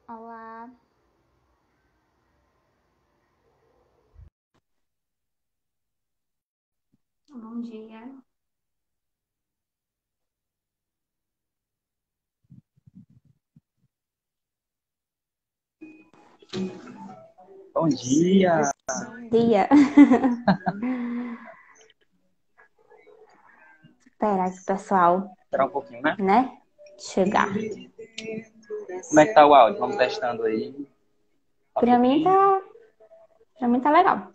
Olá, bom dia. Bom dia! Bom dia. Esperar que o pessoal, Esperar um pouquinho, né? né, chegar. Como é que tá o áudio? Vamos testando aí. Tá Pra tudo mim bem? tá, pra mim tá legal.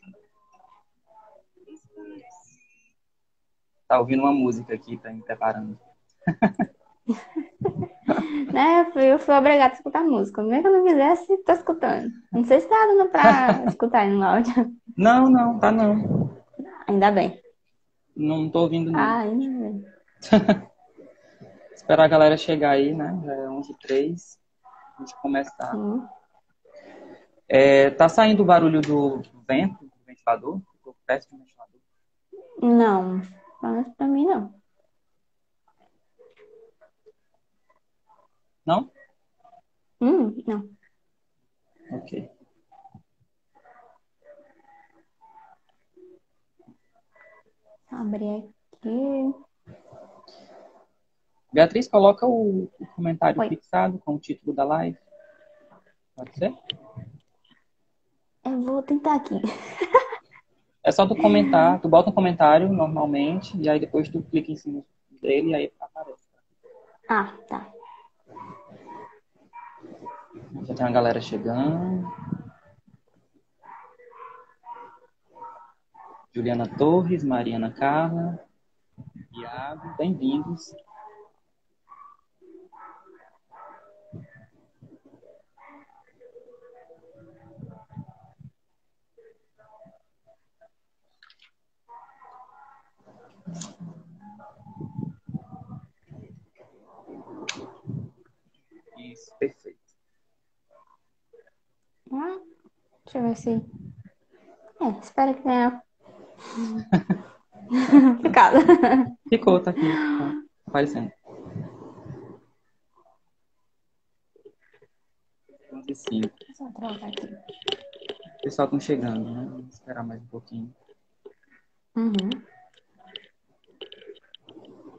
Tá ouvindo uma música aqui, tá me preparando. Né, eu fui obrigada a escutar música. Mesmo que eu não quisesse, tô escutando. Não sei se tá dando pra escutar aí no áudio. Não, não, tá não. Ainda bem. Não tô ouvindo, não. Ah, ainda bem. Esperar a galera chegar aí, né? Já é 11h03. A gente começar. Sim. Tá saindo o barulho do vento, do ventilador? Ficou péssimo o ventilador. Não, mas pra mim não. Não? Não. Ok. Abrir aqui. Beatriz, coloca o comentário Oi. fixado com o título da live. Pode ser? Eu vou tentar aqui. É só tu comentar, tu bota um comentário normalmente, e aí depois tu clica em cima dele e aí aparece. Ah, tá. Já tem uma galera chegando. Juliana Torres, Mariana Carla, Iago, bem-vindos. Isso, perfeito. Ah, deixa eu ver se. Espero que tenha ficado. Ficou, tá aqui, tá aparecendo. 11h05. Deixa eu trocar aqui. O pessoal estão chegando, né? Vamos esperar mais um pouquinho. Uhum.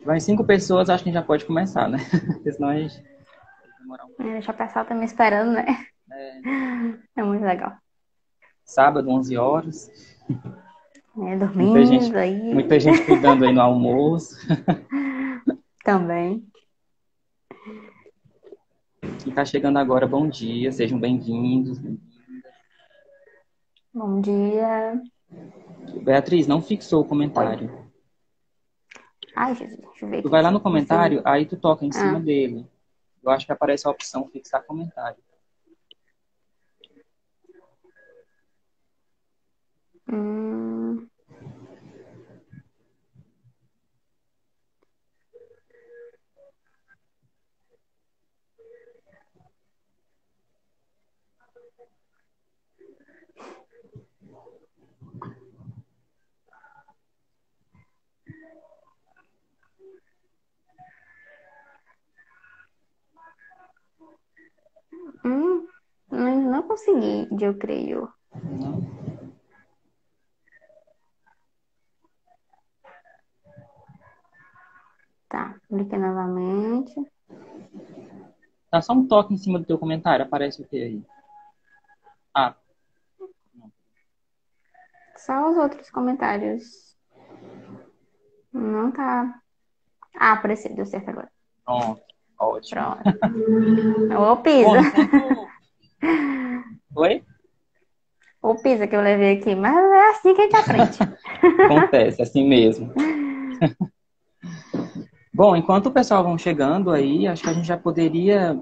Vai 5 pessoas, acho que a gente já pode começar, né? Porque senão a gente vai demorar um pouco. Deixa o pessoal tá me esperando, né? É, É muito legal. sábado, 11 horas. Muita gente, Dormindo aí muita gente cuidando aí no almoço. também. Quem tá chegando agora, bom dia, sejam bem-vindos. Bom dia. Beatriz, não fixou o Oi. comentário. Ai, Jesus, deixa eu ver Tu aqui vai lá se eu no comentário, consigo. aí tu toca em cima Ah, dele. Eu acho que aparece a opção fixar comentário. hum, mas não consegui, eu creio. Não? Tá, cliquei novamente. Dá só um toque em cima do teu comentário, aparece o que aí? Ah, não. Só os outros comentários. Não tá. Ah, apareceu, deu certo agora. Pronto, ótimo. Pronto. Ô, Bom, Pisa. enquanto... Oi? Ô, Pisa que eu levei aqui. Mas é assim que a gente aprende. Acontece, assim mesmo. Bom, enquanto o pessoal vão chegando aí, acho que a gente já poderia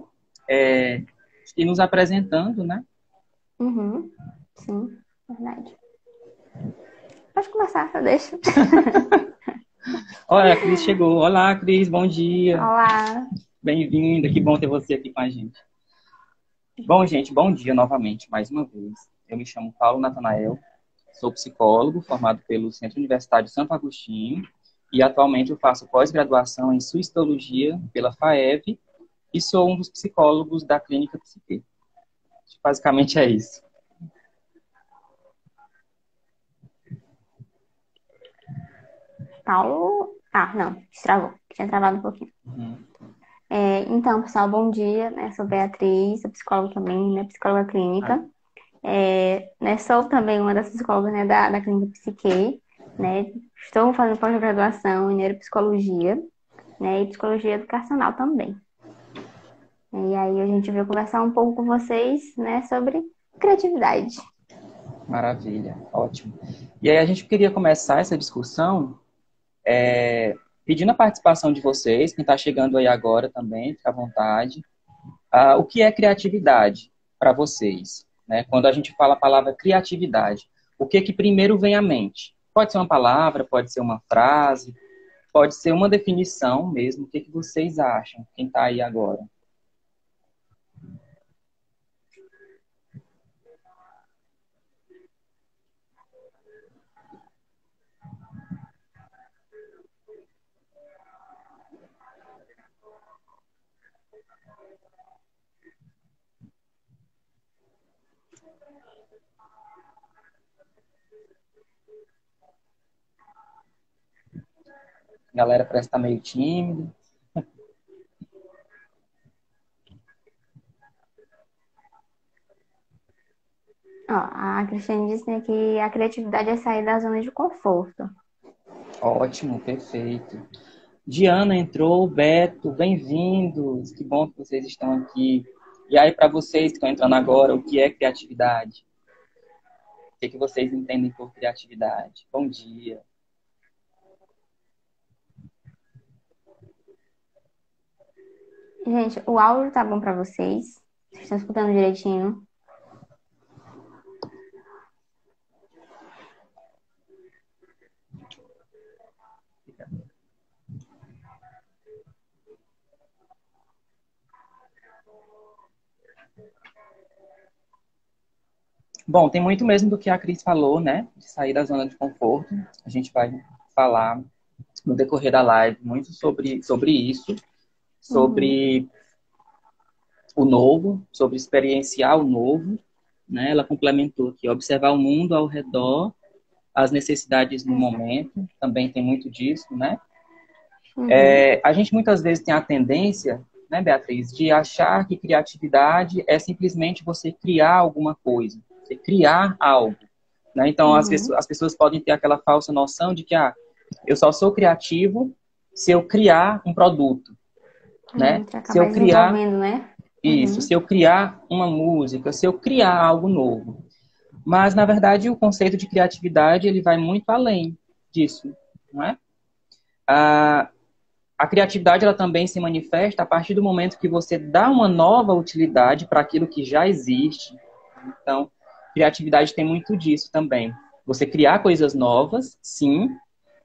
ir nos apresentando, né? Uhum. Sim, verdade. Pode começar, eu deixo. Olha, a Cris chegou. Olá, Cris, bom dia. Olá. Bem-vinda, que bom ter você aqui com a gente. Bom, gente, bom dia novamente, mais uma vez. Eu me chamo Paulo Natanael, sou psicólogo formado pelo Centro Universitário Santo Agostinho e atualmente eu faço pós-graduação em Suicidologia pela FAEV e sou um dos psicólogos da Clínica Psique. Basicamente é isso. Paulo. Ah, não, destravou. Tinha travado um pouquinho. Uhum. Então, pessoal, bom dia, né? Sou Beatriz, sou psicóloga também, né? Psicóloga clínica. Né? Sou também uma das psicólogas, né, da Clínica Psique, né? Estou fazendo pós-graduação em neuropsicologia, né? E psicologia educacional também. E aí a gente veio conversar um pouco com vocês, né, sobre criatividade. Maravilha, ótimo. E aí a gente queria começar essa discussão pedindo a participação de vocês, quem está chegando aí agora também, fica à vontade. O que é criatividade para vocês? Né? Quando a gente fala a palavra criatividade, o que que primeiro vem à mente? Pode ser uma palavra, pode ser uma frase, pode ser uma definição mesmo. O que que vocês acham? Quem está aí agora? A galera parece estar meio tímida. Ó, a Cristiane disse, né, que a criatividade é sair da zona de conforto. Ótimo, perfeito. Diana entrou, Beto, bem-vindos. Que bom que vocês estão aqui. E aí, para vocês que estão entrando agora, o que é criatividade? O que que vocês entendem por criatividade? Bom dia. Gente, o áudio tá bom pra vocês? Vocês estão escutando direitinho? Bom, tem muito mesmo do que a Cris falou, né? De sair da zona de conforto. A gente vai falar no decorrer da live muito sobre isso, Uhum. sobre o novo, sobre experienciar o novo, né? Ela complementou aqui, observar o mundo ao redor, as necessidades no momento, também tem muito disso, né? Uhum. A gente muitas vezes tem a tendência, né, Beatriz, de achar que criatividade é simplesmente você criar alguma coisa, você criar algo, né? Então, Uhum. as pessoas podem ter aquela falsa noção de que, eu só sou criativo se eu criar um produto, né? Você Se eu acaba criar desenvolvendo, né? isso, se Uhum. eu criar uma música, se eu criar algo novo. Mas, na verdade, o conceito de criatividade, ele vai muito além disso, não é? A criatividade, ela também se manifesta a partir do momento que você dá uma nova utilidade para aquilo que já existe. Então, criatividade tem muito disso também. Você criar coisas novas, sim,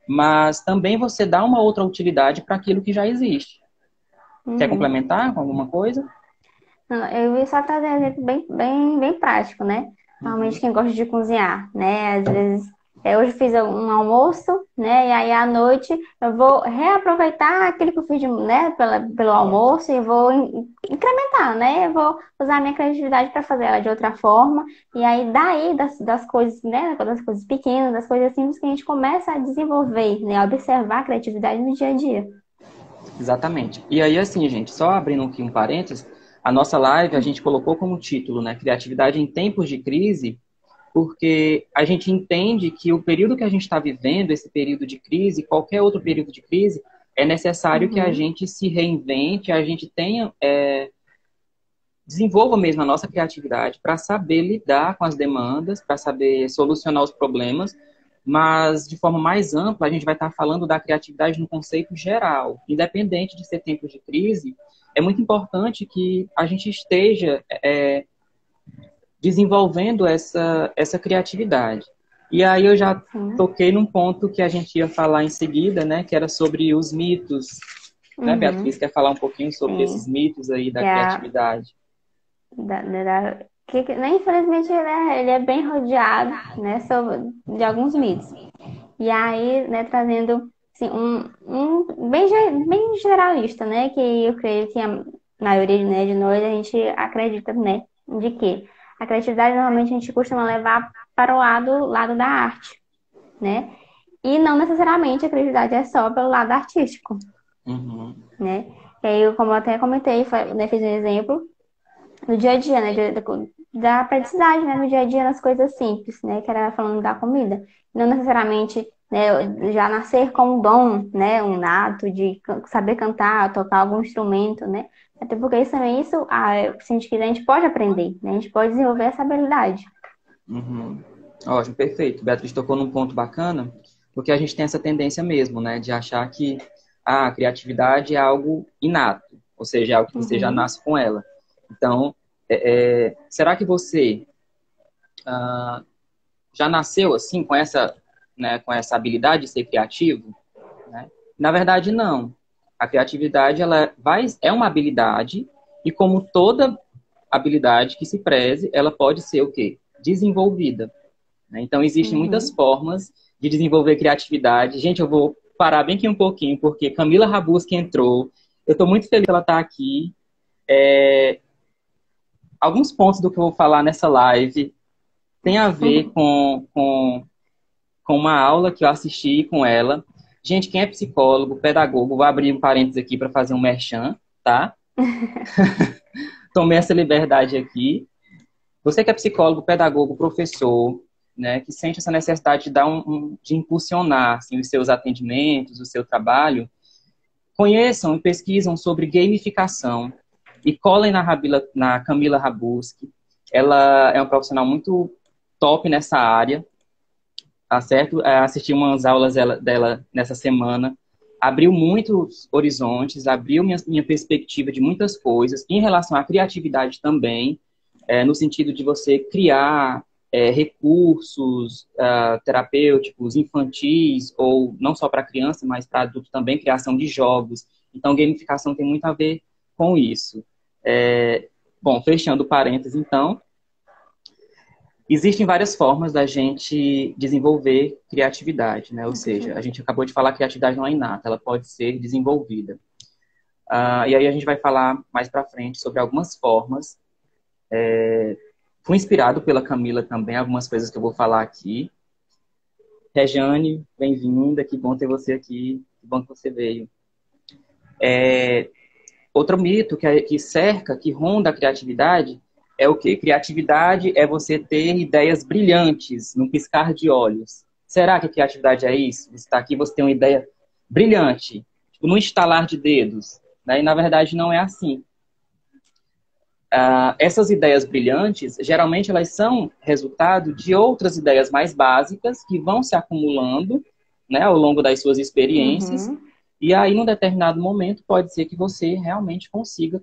mas também você dá uma outra utilidade para aquilo que já existe. Quer Uhum. complementar com alguma coisa? Não, eu ia só trazer um exemplo bem prático, né? Normalmente Uhum. quem gosta de cozinhar, né? Às vezes, hoje eu fiz um almoço, né? E aí à noite eu vou reaproveitar aquilo que eu fiz, né? Pelo Ótimo. almoço e vou incrementar, né? Eu vou usar a minha criatividade para fazer ela de outra forma. E aí daí das coisas, né? Das coisas pequenas, das coisas simples que a gente começa a desenvolver, né? A observar a criatividade no dia a dia. Exatamente. E aí, assim, gente, só abrindo aqui um parênteses, a nossa live a gente colocou como título, né? Criatividade em tempos de crise, porque a gente entende que o período que a gente está vivendo, esse período de crise, qualquer outro período de crise, é necessário que a Uhum, gente se reinvente, a gente tenha, desenvolva mesmo a nossa criatividade para saber lidar com as demandas, para saber solucionar os problemas, mas de forma mais ampla, a gente vai estar falando da criatividade no conceito geral. Independente de ser tempos de crise, é muito importante que a gente esteja desenvolvendo essa criatividade. E aí eu já sim. toquei num ponto que a gente ia falar em seguida, né, que era sobre os mitos. Né, Beatriz, Uhum, quer falar um pouquinho sobre esses sim. mitos aí Que da é a criatividade? né, infelizmente ele é bem rodeado, né, de alguns mitos. E aí, né, trazendo assim, um bem generalista, né, que eu creio que a maioria, né, de nós a gente acredita, né, de que a criatividade normalmente a gente costuma levar para o lado da arte, né? E não necessariamente a criatividade é só pelo lado artístico, Uhum. né? E aí, como eu até comentei, né, fiz um exemplo no dia a dia, né? Da aprendizagem, né? No dia a dia, nas coisas simples, né? Que era falando da comida. Não necessariamente, né, já nascer com um dom, né? Um nato de saber cantar, tocar algum instrumento, né? Até porque isso também, se a gente quiser, a gente pode aprender, né? A gente pode desenvolver essa habilidade. Uhum. Ótimo, perfeito. Beatriz tocou num ponto bacana, porque a gente tem essa tendência mesmo, né, de achar que a criatividade é algo inato, ou seja, é algo que você já Uhum. nasce com ela. Então, será que você já nasceu assim com essa, né, com essa habilidade de ser criativo? Né? Na verdade, não. A criatividade é uma habilidade e como toda habilidade que se preze, ela pode ser o quê? Desenvolvida. Né? Então, existem muitas Uhum. formas de desenvolver criatividade. Gente, eu vou parar bem aqui um pouquinho, porque Camila Rabusque entrou. Eu estou muito feliz que ela está aqui. Alguns pontos do que eu vou falar nessa live tem a ver com uma aula que eu assisti com ela. Gente, quem é psicólogo, pedagogo, vou abrir um parênteses aqui para fazer um merchan, tá? Tomei essa liberdade aqui. Você que é psicólogo, pedagogo, professor, né, que sente essa necessidade de de impulsionar assim, os seus atendimentos, o seu trabalho, conheçam e pesquisam sobre gamificação e colhem na Camila Rabusque. Ela é uma profissional muito top nessa área, tá certo? Assisti umas aulas dela nessa semana, abriu muitos horizontes, abriu minha perspectiva de muitas coisas, em relação à criatividade também, no sentido de você criar recursos terapêuticos infantis, ou não só para criança, mas para adulto também, criação de jogos. Então, gamificação tem muito a ver com isso. Bom, fechando parênteses, então, existem várias formas da gente desenvolver criatividade, né? Ou seja, a gente acabou de falar que a criatividade não é inata, ela pode ser desenvolvida. E aí a gente vai falar mais para frente sobre algumas formas. Fui inspirado pela Camila também, algumas coisas que eu vou falar aqui. Rejane, bem-vinda, que bom ter você aqui, que bom que você veio. Outro mito que cerca, que ronda a criatividade, é o quê? Criatividade é você ter ideias brilhantes num piscar de olhos. Será que criatividade é isso? Você está aqui, você tem uma ideia brilhante, tipo, num estalar de dedos. Né? E, na verdade, não é assim. Essas ideias brilhantes, geralmente, elas são resultado de outras ideias mais básicas que vão se acumulando, né, ao longo das suas experiências. Uhum. E aí, num determinado momento, pode ser que você realmente consiga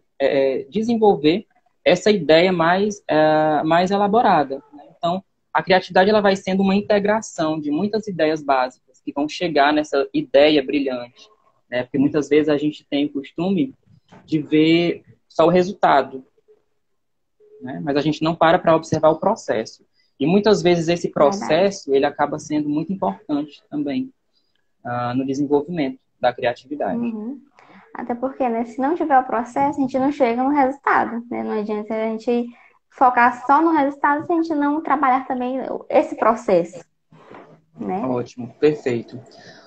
desenvolver essa ideia mais elaborada. Né? Então, a criatividade ela vai sendo uma integração de muitas ideias básicas que vão chegar nessa ideia brilhante. Né? Porque muitas vezes a gente tem o costume de ver só o resultado, né? Mas a gente não para observar o processo. E muitas vezes esse Verdade. processo ele acaba sendo muito importante também no desenvolvimento da criatividade. Uhum. Até porque, né, se não tiver o processo, a gente não chega no resultado, né? Não adianta a gente focar só no resultado se a gente não trabalhar também esse processo, né? Ótimo, perfeito.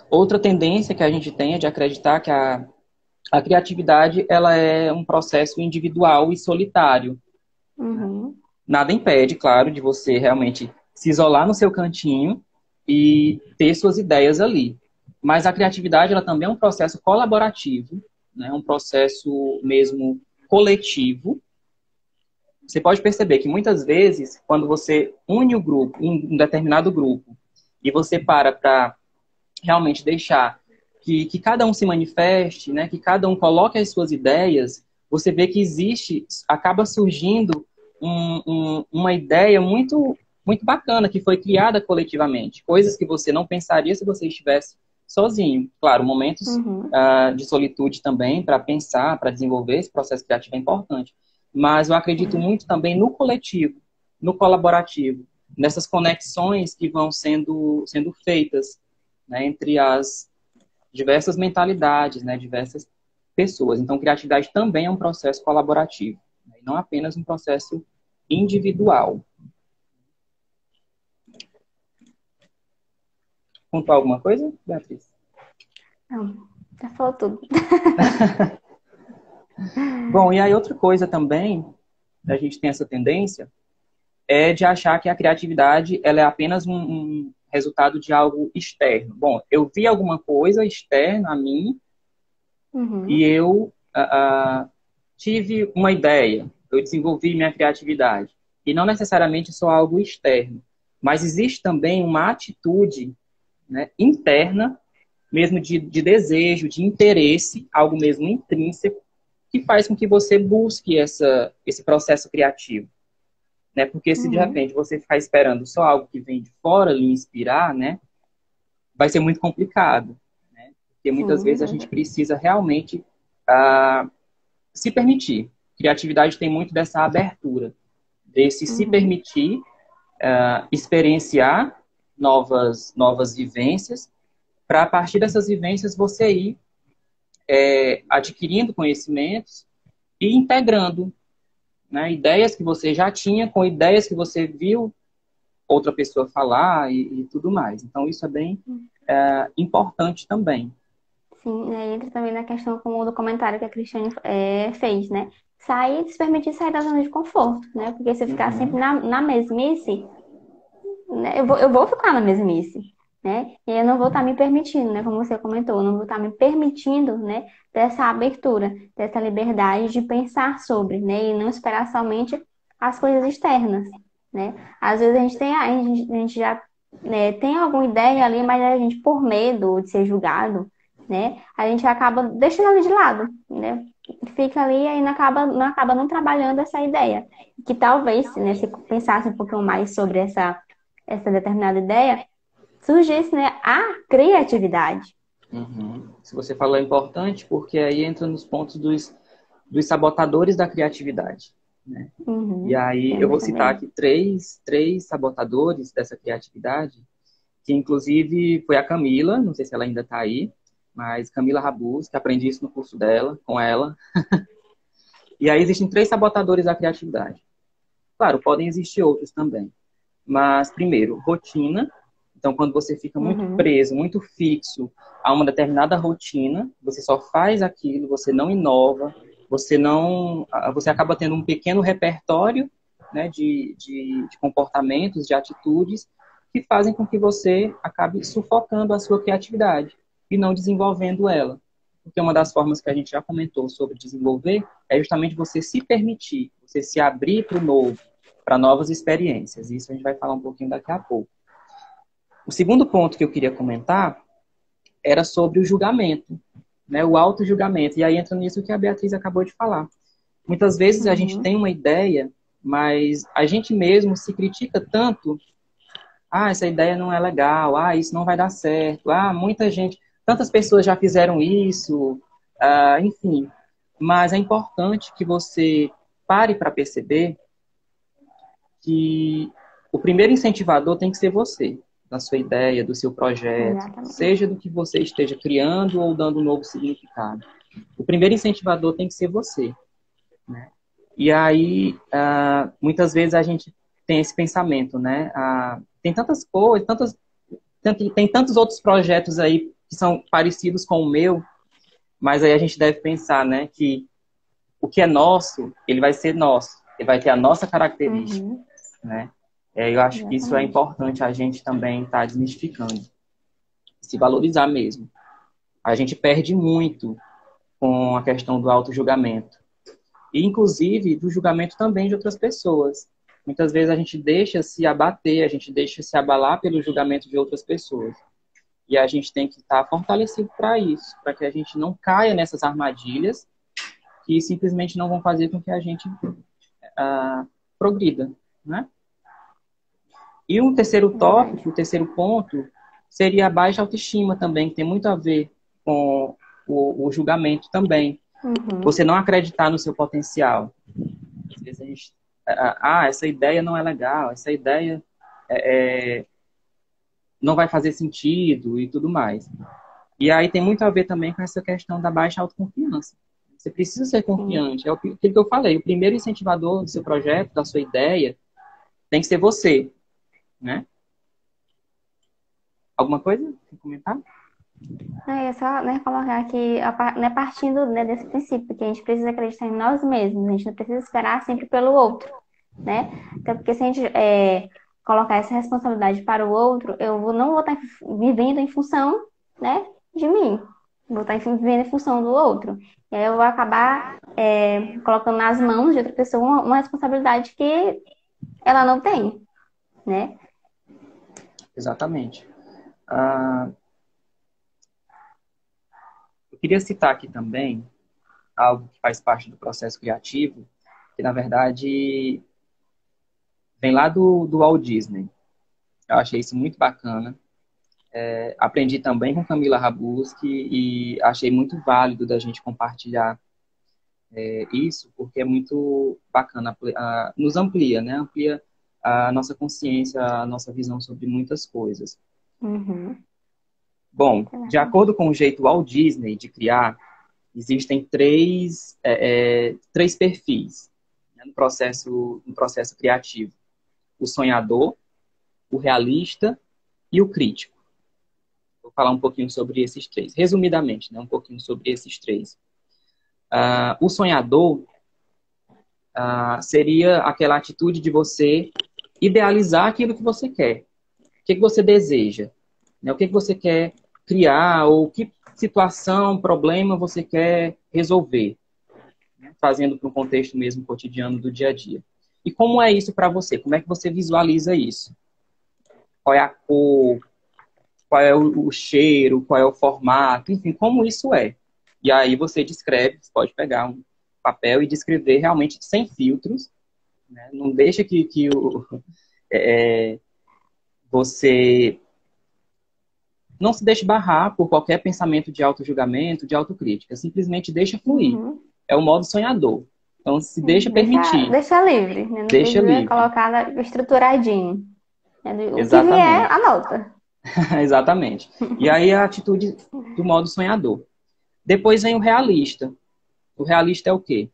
Outra tendência que a gente tem é de acreditar que a criatividade ela é um processo individual e solitário. Uhum. Nada impede, claro, de você realmente se isolar no seu cantinho e ter suas ideias ali. Mas a criatividade ela também é um processo colaborativo, né? Um processo mesmo coletivo. Você pode perceber que muitas vezes, quando você une o grupo, um determinado grupo, e você para realmente deixar que cada um se manifeste, né? Que cada um coloque as suas ideias, você vê que acaba surgindo uma ideia muito bacana que foi criada coletivamente. Coisas que você não pensaria se você estivesse sozinho. Claro, momentos Uhum. de solitude também para pensar, para desenvolver esse processo criativo é importante. Mas eu acredito Sim. muito também no coletivo, no colaborativo, nessas conexões que vão sendo feitas, né, entre as diversas mentalidades, né, diversas pessoas. Então, criatividade também é um processo colaborativo, né, e não apenas um processo individual. Contou alguma coisa, Beatriz? Não, já falou tudo. Bom, e aí outra coisa também, a gente tem essa tendência, é de achar que a criatividade ela é apenas um resultado de algo externo. Bom, eu vi alguma coisa externa a mim e Uhum, eu tive uma ideia, eu desenvolvi minha criatividade. E não necessariamente só algo externo, mas existe também uma atitude, né, interna, mesmo de desejo, de interesse, algo mesmo intrínseco, que faz com que você busque esse processo criativo. Né? Porque se de uhum, repente você ficar esperando só algo que vem de fora lhe inspirar, né, vai ser muito complicado. Né? Porque muitas sim, vezes a gente precisa realmente ah, se permitir. Criatividade tem muito dessa abertura, desse se uhum, permitir experienciar novas vivências, para a partir dessas vivências você ir adquirindo conhecimentos e integrando, né, ideias que você já tinha com ideias que você viu outra pessoa falar e tudo mais. Então, isso é bem importante também. sim, né? Entra também na questão como do comentário que a Cristiane fez, né? Sair, se permitir sair da zona de conforto, né? Porque se ficar sempre Uhum, na mesmice, né? Eu vou ficar na mesmice, né? E eu não vou estar me permitindo, né? Como você comentou, eu não vou estar me permitindo, né? Dessa abertura, dessa liberdade de pensar sobre, né? E não esperar somente as coisas externas, né? Às vezes a gente já, né, tem alguma ideia ali, mas a gente, por medo de ser julgado, né? A gente acaba deixando ali de lado, né? Fica ali e aí não acaba não trabalhando essa ideia. Que talvez, né, se pensasse um pouquinho mais sobre essa determinada ideia, surgisse, né, a criatividade. uhum. Se você falou é importante, porque aí entra nos pontos dos sabotadores da criatividade. Né? E Uhum, aí eu vou temos citar também. aqui três sabotadores dessa criatividade, que inclusive foi a Camila, não sei se ela ainda está aí, mas Camila Rabus, que aprendi isso no curso dela, com ela. E aí existem três sabotadores da criatividade. Claro, podem existir outros também. Mas, primeiro, rotina. Então, quando você fica muito Uhum, preso, muito fixo a uma determinada rotina, você só faz aquilo, você não inova, você acaba tendo um pequeno repertório, né, de comportamentos, de atitudes que fazem com que você acabe sufocando a sua criatividade e não desenvolvendo ela. Porque uma das formas que a gente já comentou sobre desenvolver é justamente você se permitir, você se abrir para o novo, para novas experiências. Isso a gente vai falar um pouquinho daqui a pouco. O segundo ponto que eu queria comentar era sobre o julgamento, né? O auto-julgamento. E aí entra nisso que a Beatriz acabou de falar. Muitas vezes a gente uhum, tem uma ideia, mas a gente mesmo se critica tanto. Ah, essa ideia não é legal. Ah, isso não vai dar certo. Ah, muita gente, tantas pessoas já fizeram isso. Enfim. Mas é importante que você pare para perceber que o primeiro incentivador tem que ser você, da sua ideia, do seu projeto, exatamente. seja do que você esteja criando ou dando um novo significado. O primeiro incentivador tem que ser você, né? E aí, muitas vezes a gente tem esse pensamento, né? Tem tantas coisas, tem tantos outros projetos aí que são parecidos com o meu, mas aí a gente deve pensar, né, que o que é nosso, ele vai ser nosso, ele vai ter a nossa característica, Uhum, né? Eu acho que isso é exatamente. importante a gente também estar desmistificando, se valorizar mesmo. A gente perde muito com a questão do auto-julgamento. E, inclusive, do julgamento também de outras pessoas. Muitas vezes a gente deixa se abater, a gente deixa se abalar pelo julgamento de outras pessoas. E a gente tem que estar fortalecido para isso, para que a gente não caia nessas armadilhas que simplesmente não vão fazer com que a gente progrida, né? E um terceiro É verdade. tópico, o terceiro ponto, seria a baixa autoestima também, que tem muito a ver com o julgamento também. Você Uhum, não acreditar no seu potencial. Às vezes a gente, essa ideia não é legal, essa ideia não vai fazer sentido e tudo mais. E aí tem muito a ver também com essa questão da baixa autoconfiança. Você precisa ser sim. confiante. É aquilo que eu falei. O primeiro incentivador do seu projeto, da sua ideia, tem que ser você, né? Alguma coisa? Quer comentar? É só, né, colocar que, né, partindo, né, desse princípio, que a gente precisa acreditar em nós mesmos, a gente não precisa esperar sempre pelo outro, né? Até porque se a gente colocar essa responsabilidade para o outro, não vou estar vivendo em função, né, de mim. Vou estar vivendo em função do outro. E aí eu vou acabar colocando nas mãos de outra pessoa uma responsabilidade que ela não tem, né? Exatamente. Ah, eu queria citar aqui também algo que faz parte do processo criativo, que na verdade vem lá do Walt Disney. Eu achei isso muito bacana. Aprendi também com Camila Rabuski e achei muito válido da gente compartilhar isso, porque é muito bacana, nos amplia, né? Amplia a nossa consciência, a nossa visão sobre muitas coisas. Uhum. Bom, de acordo com o jeito Walt Disney de criar, existem três perfis, né, no processo criativo. O sonhador, o realista e o crítico. Vou falar um pouquinho sobre esses três. Resumidamente, né, um pouquinho sobre esses três. O sonhador seria aquela atitude de você idealizar aquilo que você quer. O que você deseja? Né? O que você quer criar? Ou que situação, problema você quer resolver? Né? Trazendo para um contexto mesmo cotidiano do dia a dia. E como é isso para você? Como é que você visualiza isso? Qual é a cor? Qual é o cheiro? Qual é o formato? Enfim, como isso é? E aí você descreve, você pode pegar um papel e descrever realmente sem filtros, né? Não deixa é, você não se deixe barrar por qualquer pensamento de auto-julgamento, de autocrítica. Simplesmente deixa fluir. Uhum. É o modo sonhador. Então, se deixa permitir. Deixa livre, né? Não Deixa precisa livre. colocar estruturadinho. O que vier, Exatamente. anota. Exatamente. E aí a atitude do modo sonhador. Depois vem o realista. O realista é o quê?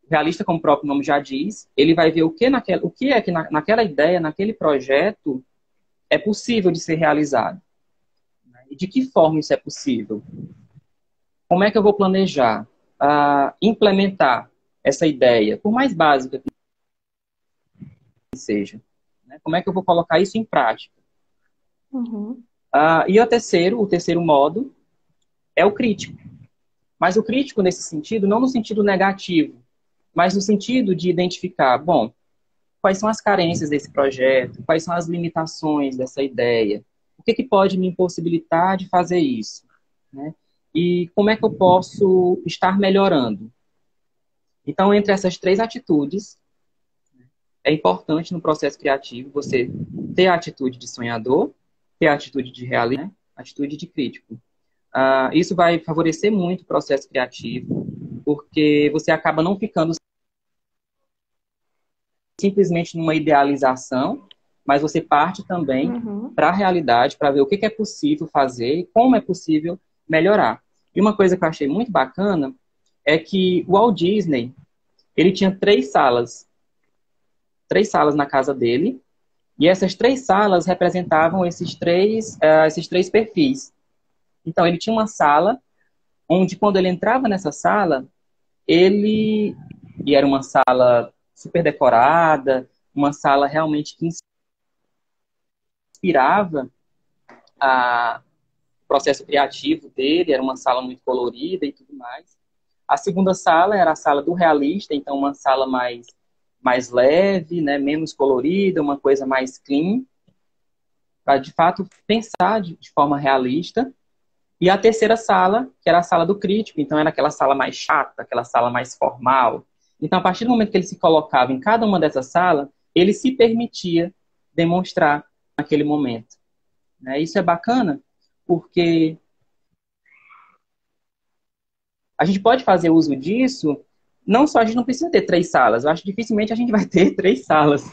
O realista, como o próprio nome já diz, ele vai ver o que é que naquela ideia, naquele projeto, é possível de ser realizado. E de que forma isso é possível? Como é que eu vou planejar, implementar essa ideia, por mais básica que seja? Né? Como é que eu vou colocar isso em prática? Uhum. E o terceiro modo é o crítico. Mas o crítico nesse sentido, não no sentido negativo, mas no sentido de identificar, bom, quais são as carências desse projeto, quais são as limitações dessa ideia, o que pode me impossibilitar de fazer isso, né? E como é que eu posso estar melhorando? Então, entre essas três atitudes, é importante no processo criativo você ter a atitude de sonhador, ter a atitude de realista, né? Atitude de crítico. Isso vai favorecer muito o processo criativo, porque você acaba não ficando simplesmente numa idealização, mas você parte também Uhum. para a realidade, para ver o que é possível fazer e como é possível melhorar. E uma coisa que eu achei muito bacana é que o Walt Disney, ele tinha três salas na casa dele, e essas três salas representavam esses três perfis. Então, ele tinha uma sala onde, quando ele entrava nessa sala, e era uma sala super decorada, uma sala realmente que inspirava o processo criativo dele, era uma sala muito colorida e tudo mais. A segunda sala era a sala do realista, então uma sala mais leve, né, menos colorida, uma coisa mais clean, para de fato pensar de forma realista. E a terceira sala, que era a sala do crítico, então era aquela sala mais chata, aquela sala mais formal. Então, a partir do momento que ele se colocava em cada uma dessas salas, ele se permitia demonstrar naquele momento. Né? Isso é bacana, porque a gente pode fazer uso disso, não só a gente não precisa ter três salas, eu acho que dificilmente a gente vai ter três salas.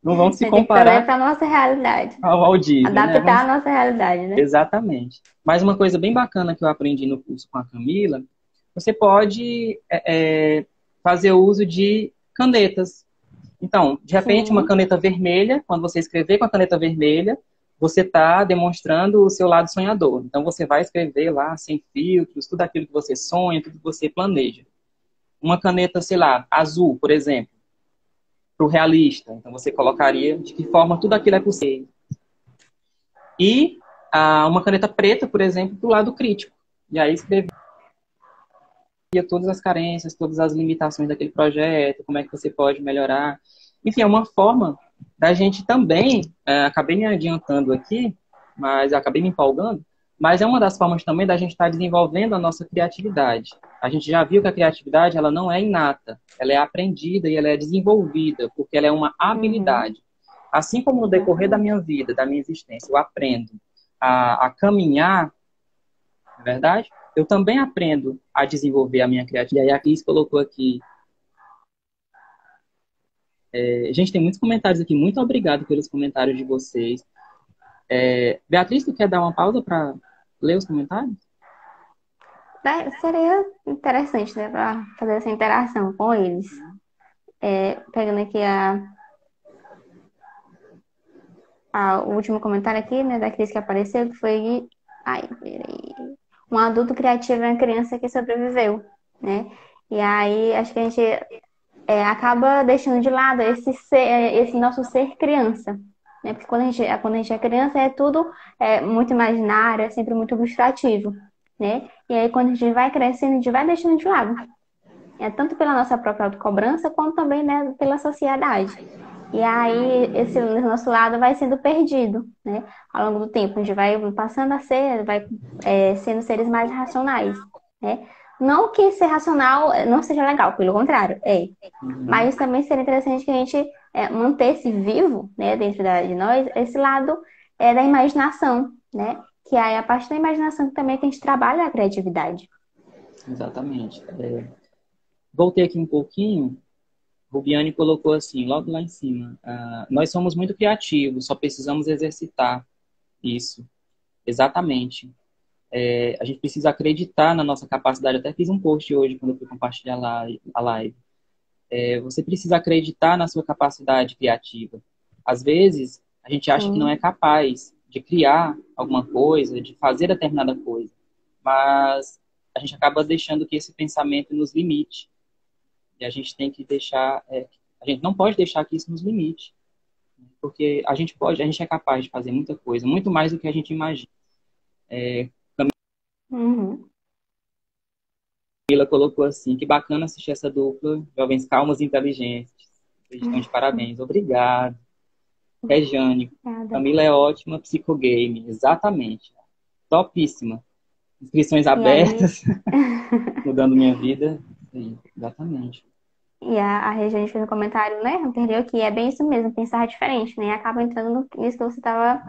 Não vamos se Vai ter que trazer comparar para nossa realidade. ao Walt Disney, né? Adaptar a nossa realidade, né? Exatamente. Mas uma coisa bem bacana que eu aprendi no curso com a Camila você pode fazer uso de canetas. Então, de repente, uma Sim. caneta vermelha, quando você escrever com a caneta vermelha, você está demonstrando o seu lado sonhador. Então, você vai escrever lá, sem filtros, tudo aquilo que você sonha, tudo que você planeja. Uma caneta, sei lá, azul, por exemplo, para o realista. Então, você colocaria de que forma tudo aquilo é possível. E uma caneta preta, por exemplo, para o lado crítico. E aí escreveria todas as carências, todas as limitações daquele projeto, como é que você pode melhorar. Enfim, é uma forma da gente também, acabei me adiantando aqui, mas acabei me empolgando, mas é uma das formas também da gente estar desenvolvendo a nossa criatividade. A gente já viu que a criatividade ela não é inata, ela é aprendida e ela é desenvolvida, porque ela é uma Uhum. habilidade. Assim como no decorrer da Exatamente. minha vida, da minha existência, eu aprendo a caminhar, não é verdade? Eu também aprendo a desenvolver a minha criatividade. E aí a Cris colocou aqui. Gente, tem muitos comentários aqui. Muito obrigado pelos comentários de vocês. Beatriz, tu quer dar uma pausa para ler os comentários? Seria interessante, né, para fazer essa interação com eles. Pegando aqui o último comentário aqui, né, da Cris que apareceu, que foi... Ai, peraí. Um adulto criativo é uma criança que sobreviveu, né? E aí, acho que a gente acaba deixando de lado esse nosso ser criança, né? Porque quando a gente é criança é tudo muito imaginário, é sempre muito ilustrativo, né? E aí quando a gente vai crescendo, a gente vai deixando de lado. Tanto pela nossa própria autocobrança, quanto também, né, pela sociedade. E aí esse nosso lado vai sendo perdido, né? Ao longo do tempo, a gente vai passando a vai sendo seres mais racionais, né? Não que ser racional não seja legal, pelo contrário, Uhum, mas também seria interessante que a gente mantesse vivo, né, dentro de nós, esse lado da imaginação, né? Que aí, a partir da imaginação que também que a gente trabalha a criatividade. exatamente. Voltei aqui um pouquinho. Rubiane colocou assim, logo lá em cima. Nós somos muito criativos, só precisamos exercitar isso. Exatamente. A gente precisa acreditar na nossa capacidade. Até fiz um post hoje quando eu fui compartilhar a live. Você precisa acreditar na sua capacidade criativa. Às vezes, a gente acha que não é Sim. capaz de criar alguma coisa, de fazer determinada coisa, mas a gente acaba deixando que esse pensamento nos limite. E a gente tem que deixar, a gente não pode deixar que isso nos limite, porque a gente é capaz de fazer muita coisa, muito mais do que a gente imagina. Uhum. Camila colocou assim, que bacana assistir essa dupla, jovens calmos e inteligentes. Vocês estão de parabéns. Obrigado. Rejane, Obrigada. Camila é ótima psicogame, exatamente. Topíssima. Inscrições E aí, abertas, mudando minha vida. Sim, exatamente. a Regiane fez um comentário, né, anterior, que é bem isso mesmo, pensar diferente, né? E acaba entrando nisso que você estava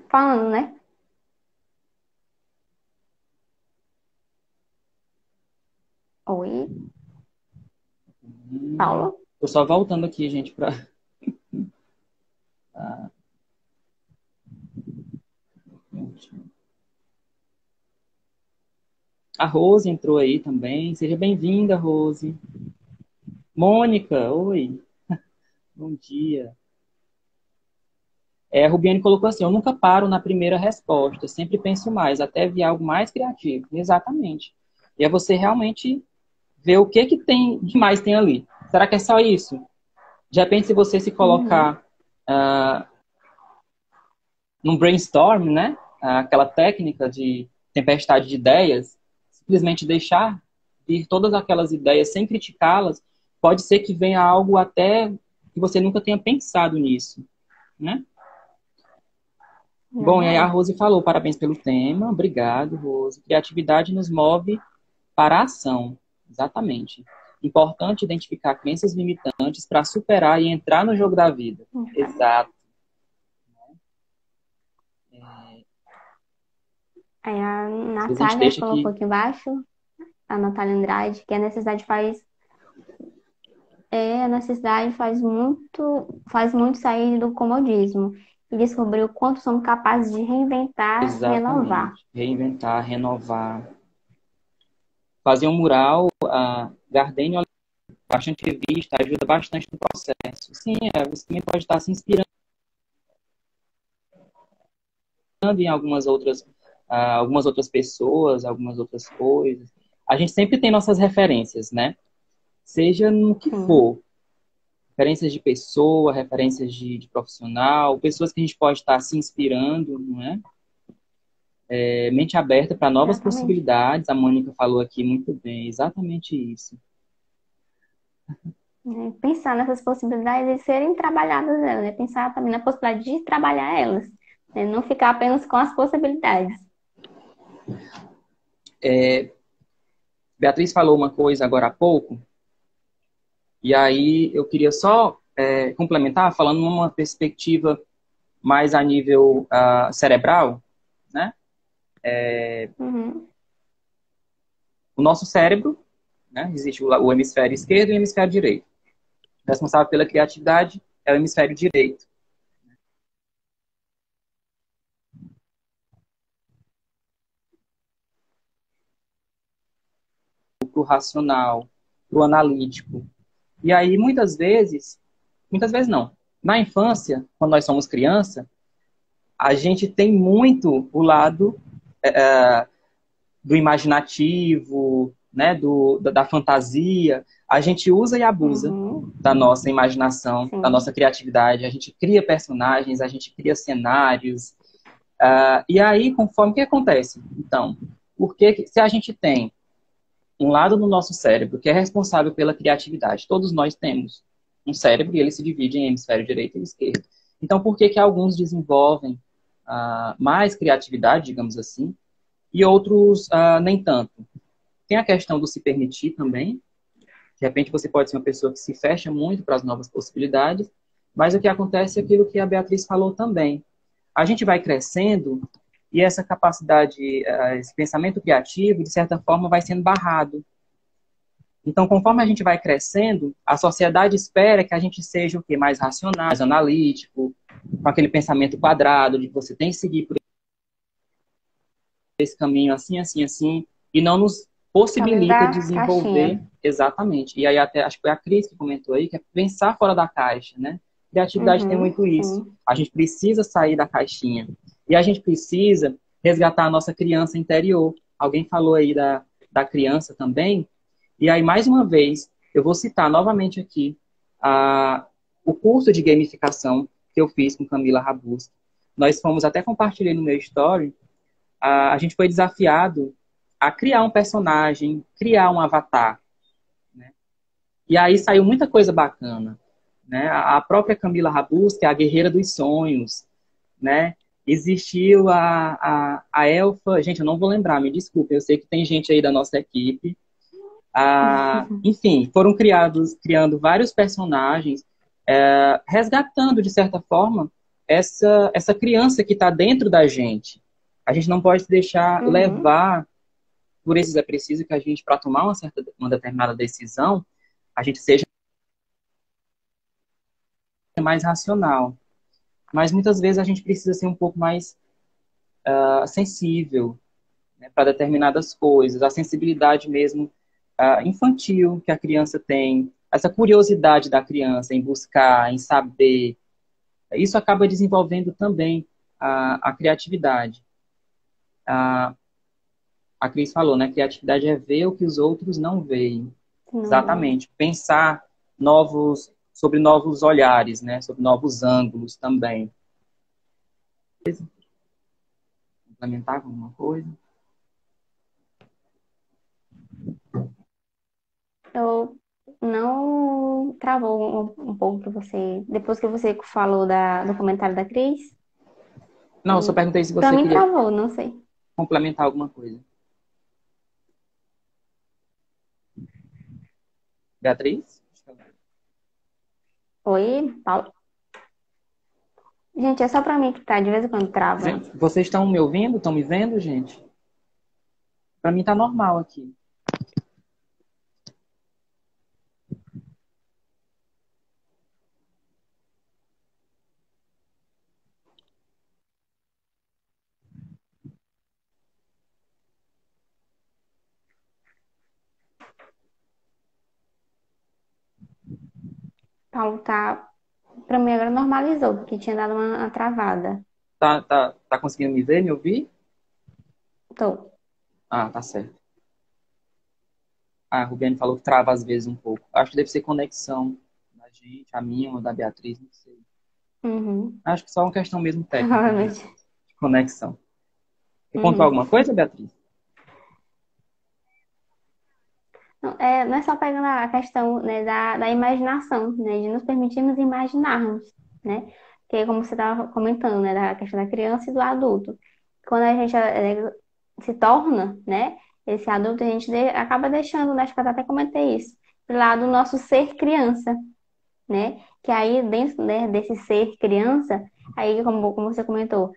falando, né? Oi, Paulo? Tô só voltando aqui, gente, para a Rose entrou aí também. Seja bem-vinda, Rose. Mônica, oi. Bom dia. A Rubiane colocou assim: eu nunca paro na primeira resposta, sempre penso mais, até vir algo mais criativo. Exatamente. E é você realmente ver o que que tem de mais tem ali. Será que é só isso? De repente, se você se Uhum. colocar num brainstorm, né? Aquela técnica de tempestade de ideias, simplesmente deixar vir todas aquelas ideias sem criticá-las, pode ser que venha algo até que você nunca tenha pensado nisso, né? Bom, e aí a Verdade. Rose falou, parabéns pelo tema, obrigado, Rose. Criatividade nos move para a ação, exatamente. Importante identificar crenças limitantes para superar e entrar no jogo da vida. Justamente. Exato. Aí a Às vezes a gente Natália deixa colocou que... aqui embaixo, a Natália Andrade, que a necessidade faz muito sair do comodismo e descobrir o quanto somos capazes de reinventar, renovar. Exatamente. Reinventar, renovar. fazer um mural, Gardênio, bastante revista, ajuda bastante no processo. Sim, você também pode estar se inspirando em algumas outras pessoas, algumas outras coisas. A gente sempre tem nossas referências, né? Seja no que Sim, for. Referências de pessoa, referências de profissional, pessoas que a gente pode estar se inspirando, não é? Mente aberta para novas exatamente. possibilidades. A Mônica falou aqui muito bem, exatamente isso. Né? Pensar nessas possibilidades e serem trabalhadas elas, né? Pensar também na possibilidade de trabalhar elas, né? Não ficar apenas com as possibilidades. Beatriz falou uma coisa agora há pouco, e aí eu queria só complementar, falando numa perspectiva mais a nível cerebral, né? Uhum. O nosso cérebro, né? Existe o hemisfério esquerdo e o hemisfério direito. O responsável pela criatividade é o hemisfério direito. Para o racional, para o analítico. E aí, muitas vezes não. Na infância, quando nós somos criança, a gente tem muito o lado do imaginativo, né, da fantasia. A gente usa e abusa Uhum. da nossa imaginação, da Sim. nossa criatividade. A gente cria personagens, a gente cria cenários. E aí, conforme o que acontece? Então, porque se a gente tem um lado do nosso cérebro que é responsável pela criatividade, todos nós temos um cérebro e ele se divide em hemisfério direito e esquerdo. Então, por que que alguns desenvolvem mais criatividade, digamos assim, e outros nem tanto? Tem a questão do se permitir também. De repente, você pode ser uma pessoa que se fecha muito para as novas possibilidades, mas o que acontece é aquilo que a Beatriz falou também. A gente vai crescendo e essa capacidade, esse pensamento criativo, de certa forma, vai sendo barrado. Então, conforme a Sim. gente vai crescendo, a sociedade espera que a gente seja o quê? Mais racional, mais analítico, com aquele pensamento quadrado, de que você tem que seguir por esse caminho assim, assim, assim, e não nos Caminho possibilita da desenvolver caixinha. exatamente. E aí até, acho que foi a Cris que comentou aí, que é pensar fora da caixa, né? Criatividade tem Uhum. muito isso. Sim. A gente precisa sair da caixinha. E a gente precisa resgatar a nossa criança interior. Alguém falou aí da criança também. E aí, mais uma vez, eu vou citar novamente aqui o curso de gamificação que eu fiz com Camila Rabus. Nós fomos, até compartilhei no meu story, a gente foi desafiado a criar um personagem, criar um avatar, né? E aí saiu muita coisa bacana, né? A própria Camila Rabus, que é a guerreira dos sonhos, né? Existiu a Elfa, gente, eu não vou lembrar, me desculpe, eu sei que tem gente aí da nossa equipe. Enfim, foram criando vários personagens, resgatando, de certa forma, essa criança que está dentro da gente. A gente não pode se deixar Uhum. levar por esses. É preciso que a gente, para tomar uma determinada decisão, a gente seja mais racional. Mas muitas vezes a gente precisa ser um pouco mais sensível, né, para determinadas coisas, a sensibilidade mesmo infantil que a criança tem, essa curiosidade da criança em buscar, em saber, isso acaba desenvolvendo também a criatividade. A, a Cris falou, né? Criatividade é ver o que os outros não veem. Não vem. Exatamente. Pensar sobre novos olhares, né? Sobre novos ângulos também. Complementar com alguma coisa? Eu não travou um pouco para você. Depois que você falou do comentário da Cris, Não, eu só perguntei se para você mim queria travou, não sei. complementar alguma coisa. Beatriz? Oi, Paulo. Gente, é só para mim que tá, de vez em quando trava. Gente, vocês estão me ouvindo? Estão me vendo, gente? Para mim tá normal aqui. Paulo tá, pra mim agora normalizou, porque tinha dado uma travada. Tá conseguindo me ver, me ouvir? Tô. Ah, tá certo. A Rubiane falou que trava às vezes um pouco. Acho que deve ser conexão da gente, a minha ou da Beatriz, não sei. Uhum. Acho que só uma questão mesmo técnica Provavelmente. de conexão. Você contou Uhum. alguma coisa, Beatriz? Não é só pegando a questão, né, da imaginação, né, de nos permitirmos imaginarmos, né? Que como você estava comentando, né, da questão da criança e do adulto. Quando a gente se torna, né, esse adulto, a gente acaba deixando, né, acho que eu até comentei isso, de lado o nosso ser criança, né? Que aí dentro, né, desse ser criança, aí como você comentou,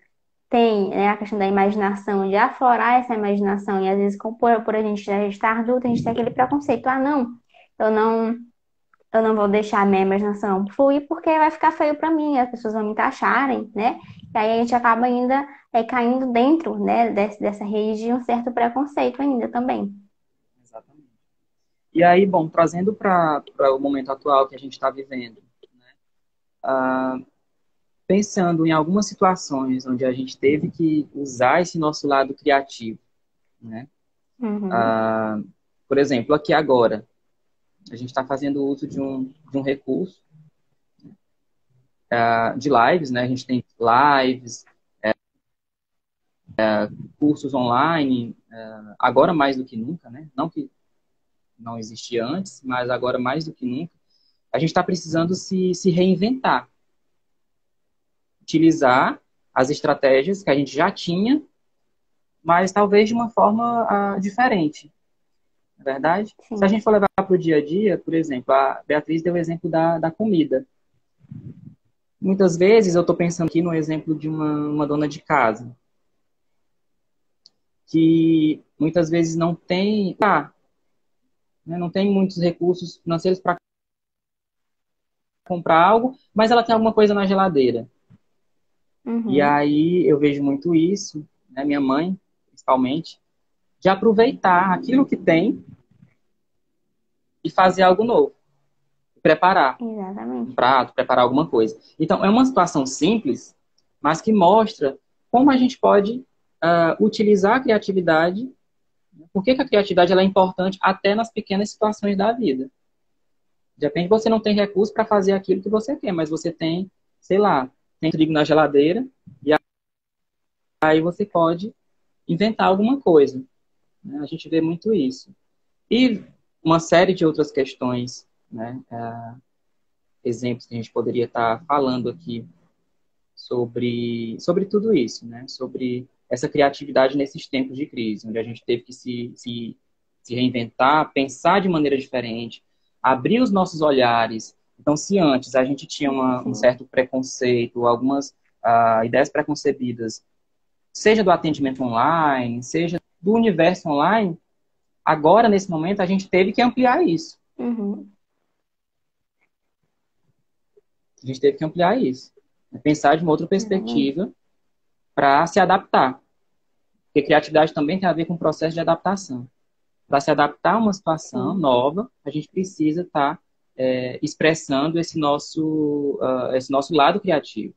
tem, né, a questão da imaginação, de aflorar essa imaginação, e às vezes, por a gente já estar adulto, a gente tem aquele preconceito, ah, não, eu não, eu não vou deixar a minha imaginação fluir porque vai ficar feio para mim, as pessoas vão me taxarem, né? E aí a gente acaba ainda caindo dentro, né, dessa rede de um certo preconceito ainda também. Exatamente. E aí, bom, trazendo para o momento atual que a gente está vivendo, pensando em algumas situações onde a gente teve que usar esse nosso lado criativo, né? Uhum, Por exemplo, aqui agora, a gente está fazendo uso de um recurso de lives, né? A gente tem lives, cursos online, agora mais do que nunca, né? Não que não existia antes, mas agora mais do que nunca. A gente está precisando se reinventar, utilizar as estratégias que a gente já tinha, mas talvez de uma forma diferente, não é verdade? Se a sim. gente for levar para o dia a dia, por exemplo, a Beatriz deu o exemplo da comida. Muitas vezes eu estou pensando aqui no exemplo de uma dona de casa, que muitas vezes não tem, né, não tem muitos recursos financeiros para comprar algo, mas ela tem alguma coisa na geladeira. E Uhum, aí eu vejo muito isso, né, minha mãe, principalmente, de aproveitar aquilo que tem e fazer algo novo, preparar um exatamente. prato, preparar alguma coisa. Então, é uma situação simples, mas que mostra como a gente pode utilizar a criatividade, por que a criatividade ela é importante até nas pequenas situações da vida. De repente, você não tem recurso para fazer aquilo que você quer, mas você tem, sei lá, tem trigo na geladeira, e aí você pode inventar alguma coisa, né? A gente vê muito isso. E uma série de outras questões, né? Exemplos que a gente poderia estar falando aqui sobre tudo isso, né? Sobre essa criatividade nesses tempos de crise, onde a gente teve que se reinventar, pensar de maneira diferente, abrir os nossos olhares. Então, se antes a gente tinha um Sim. certo preconceito, algumas ideias preconcebidas, seja do atendimento online, seja do universo online, agora, nesse momento, a gente teve que ampliar isso. Uhum, A gente teve que ampliar isso. Pensar de uma outra exatamente. perspectiva para se adaptar. Porque criatividade também tem a ver com o processo de adaptação. Para se adaptar a uma situação Sim. nova, a gente precisa estar expressando esse nosso lado criativo,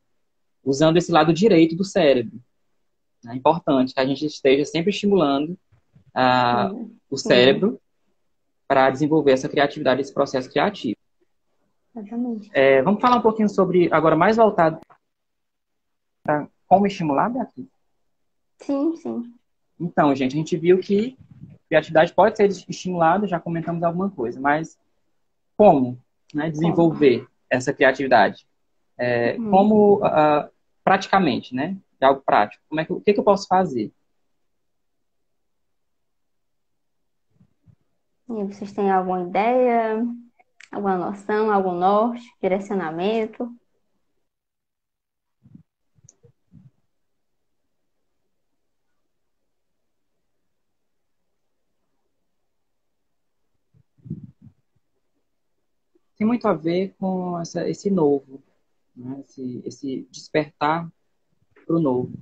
usando esse lado direito do cérebro. É importante que a gente esteja sempre estimulando o Uhum, cérebro para desenvolver essa criatividade, esse processo criativo. exatamente. Vamos falar um pouquinho sobre, agora mais voltado para como estimular, Beatriz? Sim, sim. Então, gente, a gente viu que criatividade pode ser estimulada, já comentamos alguma coisa, mas como, né, Como? desenvolver essa criatividade? Uhum. Como, praticamente, né? De algo prático. O que eu posso fazer? E vocês têm alguma ideia, alguma noção, algum norte, direcionamento? Tem muito a ver com esse novo, né? Esse despertar para o novo.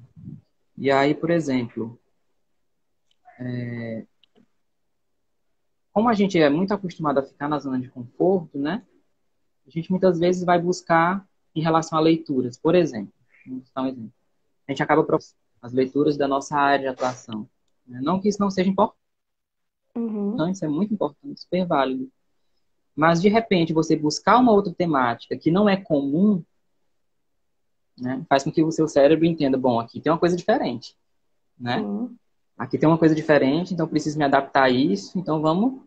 E aí, por exemplo, como a gente é muito acostumado a ficar na zona de conforto, né? A gente muitas vezes vai buscar em relação a leituras. Por exemplo, vamos dar um exemplo. A gente acaba as leituras da nossa área de atuação. Né? Não que isso não seja importante, Uhum. isso é muito importante, super válido. Mas, de repente, você buscar uma outra temática que não é comum, né, faz com que o seu cérebro entenda, bom, aqui tem uma coisa diferente, né? Sim. Aqui tem uma coisa diferente, então preciso me adaptar a isso, então vamos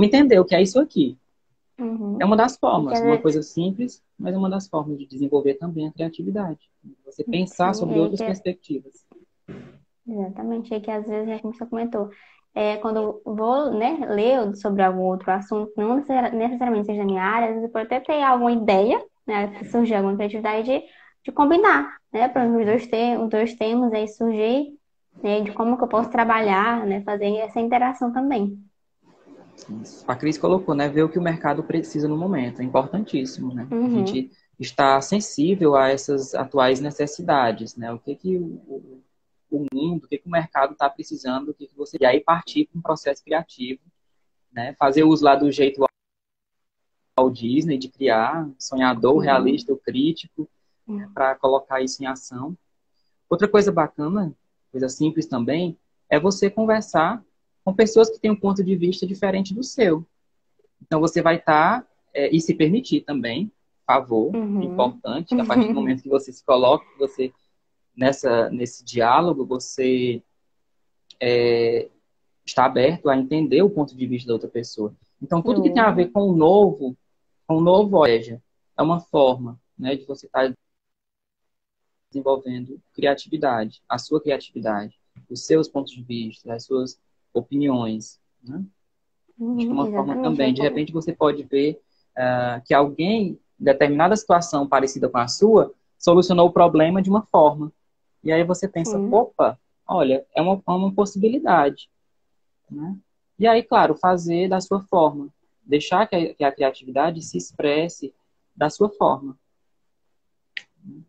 entender o que é isso aqui. É Uhum. uma das E que formas, às uma vezes, coisa simples, mas é uma das formas de desenvolver também a criatividade. Você pensar sim, sobre outras perspectivas. exatamente, é que às vezes, né, como você comentou, quando eu vou, né, ler sobre algum outro assunto, não necessariamente seja da minha área, às vezes eu posso até ter alguma ideia, né, que surgir alguma criatividade de combinar, né, para os dois temas aí surgir, né, de como que eu posso trabalhar, né, fazer essa interação também. Isso. A Cris colocou, né? Ver o que o mercado precisa no momento. É importantíssimo, né? A Uhum, gente está sensível a essas atuais necessidades, né? O que que o mundo, o que que o mercado está precisando, o que que você... E aí partir para um processo criativo, né? Fazer uso lá do jeito Walt Disney de criar, sonhador, sim, realista, o crítico, né? Para colocar isso em ação. Outra coisa bacana, coisa simples também, é você conversar com pessoas que têm um ponto de vista diferente do seu. Então, você vai estar, e se permitir também, favor, uhum, importante, que a partir do momento que você se coloca, que você, nesse diálogo, você está aberto a entender o ponto de vista da outra pessoa. Então, do tudo que tem a outro, ver com o novo, ou seja, é uma forma, né, de você estar desenvolvendo criatividade, a sua criatividade, os seus pontos de vista, as suas opiniões, né? Acho que é uma forma exatamente, também. De repente você pode ver que alguém, em determinada situação parecida com a sua, solucionou o problema de uma forma. E aí você pensa, sim. opa, olha, é uma possibilidade. Né? E aí, claro, fazer da sua forma. Deixar que a criatividade se expresse da sua forma.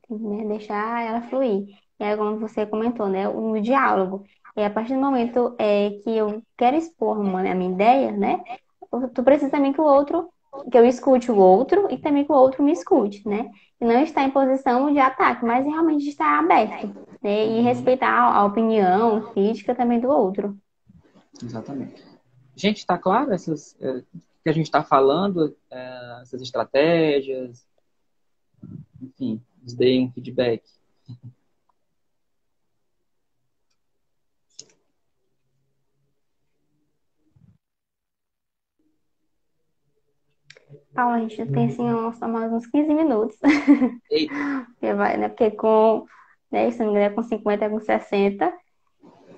Né? Deixar ela fluir. E aí, como você comentou, né? O diálogo. E a partir do momento que eu quero expor a minha ideia, né? Tu precisa também que o outro, que eu escute o outro e também que o outro me escute, né? E não estar em posição de ataque, mas realmente estar aberto, né? E Uhum, respeitar a opinião crítica também do outro. exatamente. Gente, está claro que a gente está falando, essas estratégias, enfim, nos deem um feedback. Paulo, a gente tem assim mais uns 15 minutos. Eita. Porque vai, né? Porque se não me engano, é com 50 é com 60,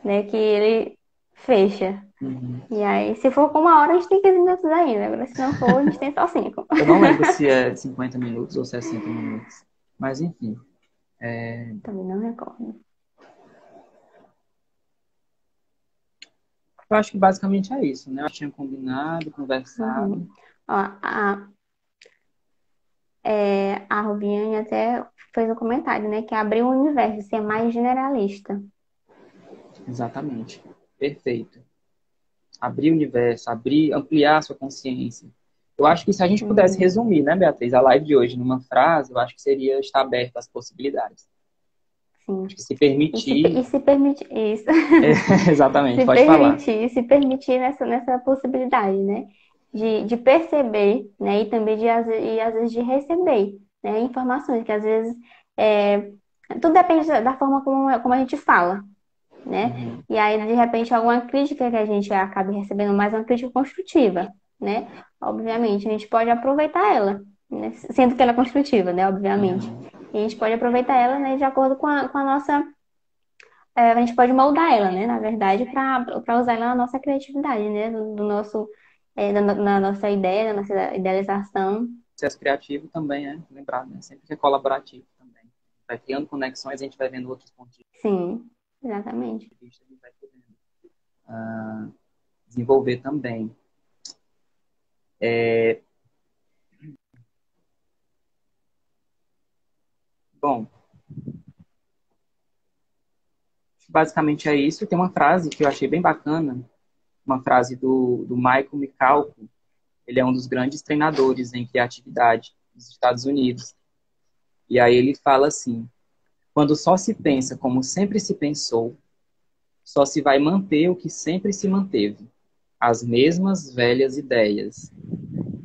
né? Que ele fecha. Uhum. E aí, se for com uma hora, a gente tem 15 minutos ainda. Agora, se não for, a gente tem só 5. Eu não lembro se é 50 minutos ou 60 minutos. Mas, enfim. Também não recordo. Eu acho que basicamente é isso, né? Eu tinha combinado, conversado. Uhum. Ó, a Rubiane até fez um comentário, né? Que é abrir o universo, ser mais generalista. Exatamente. Perfeito. Abrir o universo, ampliar a sua consciência. Eu acho que se a gente pudesse Uhum. resumir, né, Beatriz, a live de hoje numa frase, eu acho que seria estar aberto às possibilidades. Acho Sim. que se permitir. E se permitir, isso. Exatamente, Se pode falar. permitir, se permitir nessa possibilidade, né? De perceber, né? E também e às vezes de receber, né? Informações que às vezes é, tudo depende da forma como a gente fala, né? Uhum. E aí, de repente, alguma crítica que a gente acabe recebendo, mais uma crítica construtiva, né? Obviamente, a gente pode aproveitar ela, né? Sendo que ela é construtiva, né? Obviamente. Uhum. E a gente pode aproveitar ela, né, de acordo com a nossa a gente pode moldar ela, né? Na verdade, para usar ela na nossa criatividade, né? Do nosso, na nossa ideia, na nossa idealização. Processo criativo também é lembrado, né? Sempre que é colaborativo também. Vai criando conexões, a gente vai vendo outros pontos de Sim, exatamente. vista, a gente vai podendo desenvolver também. Bom, basicamente é isso. Tem uma frase que eu achei bem bacana, uma frase do Michael Michalko, Ele é um dos grandes treinadores em criatividade dos Estados Unidos. E aí ele fala assim: quando só se pensa como sempre se pensou, só se vai manter o que sempre se manteve, as mesmas velhas ideias.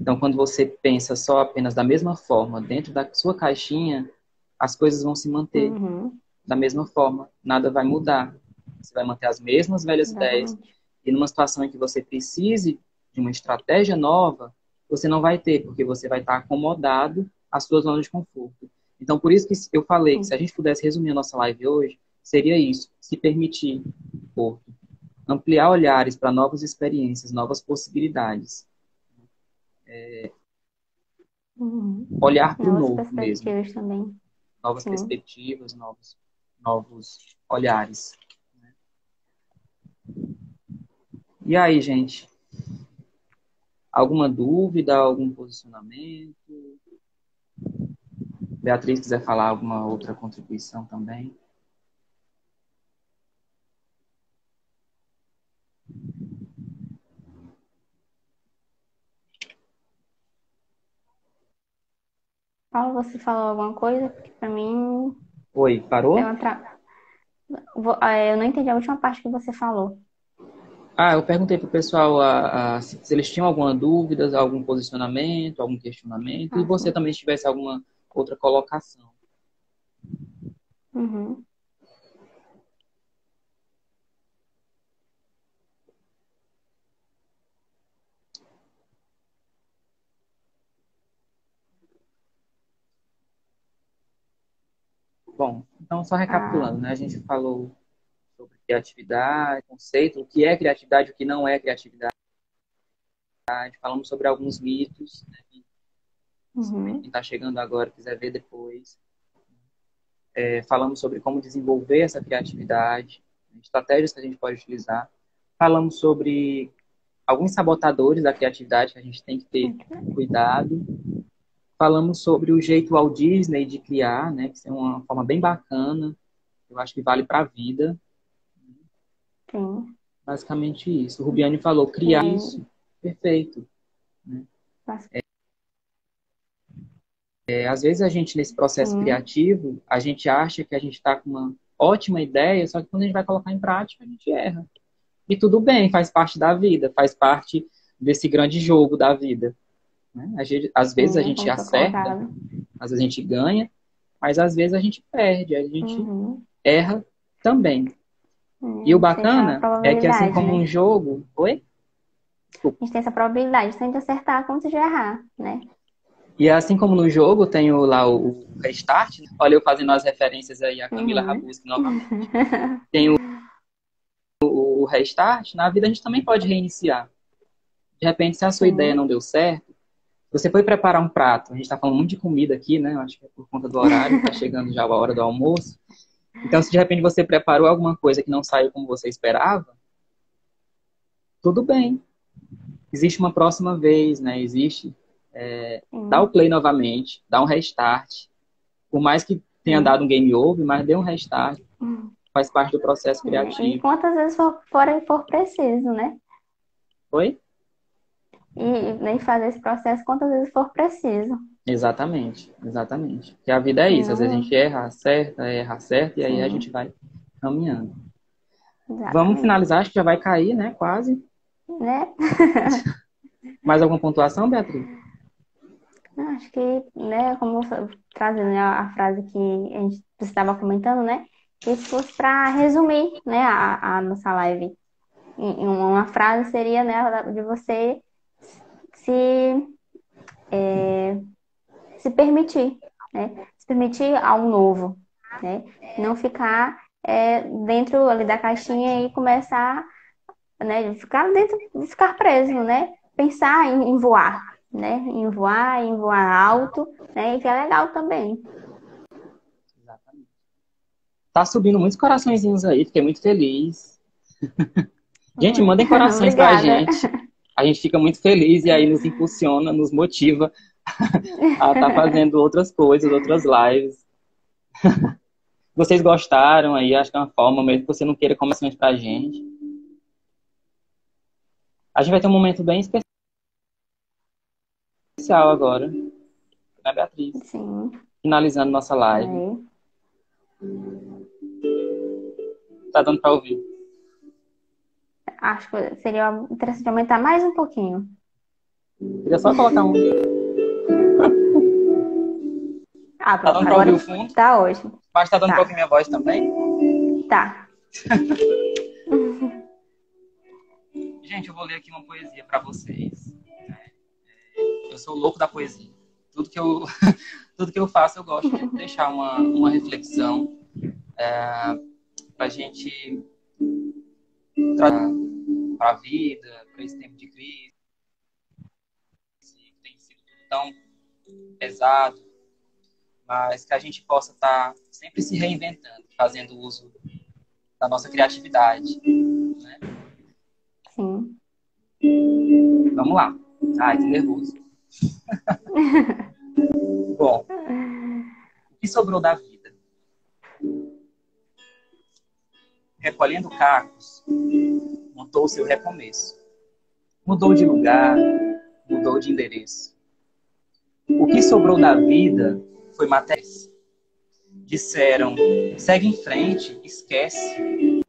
Então, quando você pensa só apenas da mesma forma, dentro da sua caixinha, as coisas vão se manter Uhum. da mesma forma, nada vai mudar. Você vai manter as mesmas velhas ideias. Exatamente. E numa situação em que você precise de uma estratégia nova, você não vai ter, porque você vai estar acomodado às suas zonas de conforto. Então, por isso que eu falei que se a Sim. gente pudesse resumir a nossa live hoje, seria isso: se permitir, Porto, ampliar olhares para novas experiências, novas possibilidades, Uhum. olhar para o Novas novo mesmo, perspectivas também. novas Sim. perspectivas, novos olhares. E aí, gente? Alguma dúvida, algum posicionamento? Beatriz quiser falar alguma outra contribuição também? Paulo, você falou alguma coisa que pra mim Oi, deu parou? uma eu não entendi a última parte que você falou. Ah, eu perguntei pro pessoal se eles tinham alguma dúvida, algum posicionamento, algum questionamento, e Ah, você sim. também se tivesse alguma outra colocação. Uhum. Bom, então só Ah, recapitulando, né? A gente falou sobre criatividade, conceito, o que é criatividade, o que não é criatividade. Falamos sobre alguns mitos, né? Quem uhum. está chegando agora quiser ver depois. Falamos sobre como desenvolver essa criatividade, estratégias que a gente pode utilizar. Falamos sobre alguns sabotadores da criatividade que a gente tem que ter cuidado. Falamos sobre o jeito Walt Disney de criar, né, que é uma forma bem bacana. Eu acho que vale para a vida. Sim. Basicamente isso. O Rubiane falou, E criar aí, isso. Perfeito. Às vezes a gente, nesse processo sim. criativo, a gente acha que a gente está com uma ótima ideia, só que quando a gente vai colocar em prática, a gente erra. E tudo bem, faz parte da vida, faz parte desse grande jogo da vida. Né? Às vezes a Sim, gente como foi acerta, colocado. às vezes a gente ganha, mas às vezes a gente perde, a gente Uhum. erra também. A E o gente tem essa bacana é que assim probabilidade, como né? um jogo... Oi? Desculpa. A gente tem essa probabilidade tanto de acertar quanto de errar, né? E assim como no jogo tem lá o restart, né? Olha eu fazendo as referências aí a Camila Uhum. Rabuschi novamente. Tem o restart, na vida a gente também pode reiniciar. De repente, se a sua ideia Sim. não deu certo, você foi preparar um prato. A gente está falando muito de comida aqui, né? Eu acho que é por conta do horário, está chegando já a hora do almoço. Então, se de repente você preparou alguma coisa que não saiu como você esperava, tudo bem. Existe uma próxima vez, né? Existe. Dá o Sim. play novamente, dá um restart. Por mais que tenha dado Sim. um game over, mas dê um restart. Faz parte do processo E criativo. quantas vezes for preciso, né? Oi? E nem fazer esse processo quantas vezes for preciso. Exatamente, exatamente. Porque a vida é isso. Às vezes a gente Senão, erra, acerta, e aí a gente sim, vai caminhando. Vamos exatamente. finalizar, acho que já vai cair, né? Quase. Né? Mais alguma pontuação, Beatriz? Acho que, né, como trazendo a frase que a gente estava comentando, né? Que se fosse para resumir, né, a nossa live em uma frase seria, né, de você se, se permitir, né? Se permitir algo novo, né? Não ficar dentro ali da caixinha e começar, né, ficar dentro, ficar preso, né? Pensar em voar, né? Em voar alto, né? E que é legal também. Exatamente. Tá subindo muitos coraçõezinhos aí, fiquei muito feliz. Gente, mandem corações pra Obrigada. gente. A gente fica muito feliz e aí nos impulsiona, nos motiva a estar fazendo outras coisas, outras lives. Vocês gostaram aí, acho que é uma forma, mesmo que você não queira corações pra gente. A gente vai ter um momento bem especial especial agora, né, Beatriz? Sim. Finalizando nossa live. É. Tá dando para ouvir? Acho que seria interessante aumentar mais um pouquinho. Queria só colocar um. Ah, Tá pronto. dando para ouvir Agora o fundo? tá ótimo. Mas tá dando para ouvir Tá. minha voz também? Tá. Gente, eu vou ler aqui uma poesia para vocês. Eu sou louco da poesia. Tudo que eu, tudo que eu faço, eu gosto de deixar uma reflexão para a gente trazer para a vida, para esse tempo de crise, que tem sido tudo tão pesado, mas que a gente possa estar sempre se reinventando, fazendo uso da nossa criatividade, né? Sim. Vamos lá. Ai, que nervoso. Bom, o que sobrou da vida? Recolhendo cacos, montou o seu recomeço. Mudou de lugar, mudou de endereço. O que sobrou da vida foi matéria. Disseram, segue em frente, esquece.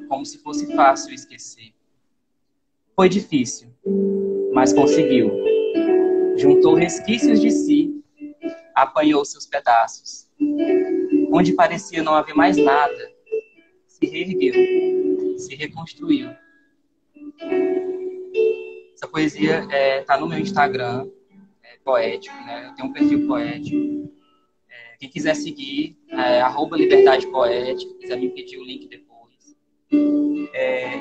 Como se fosse fácil esquecer. Foi difícil, mas conseguiu. Juntou resquícios de si, apanhou seus pedaços. Onde parecia não haver mais nada, se reergueu, se reconstruiu. Essa poesia está no meu Instagram, poético, né? Eu tenho um perfil poético. Quem quiser seguir, @liberdade poética, quiser me pedir o link depois.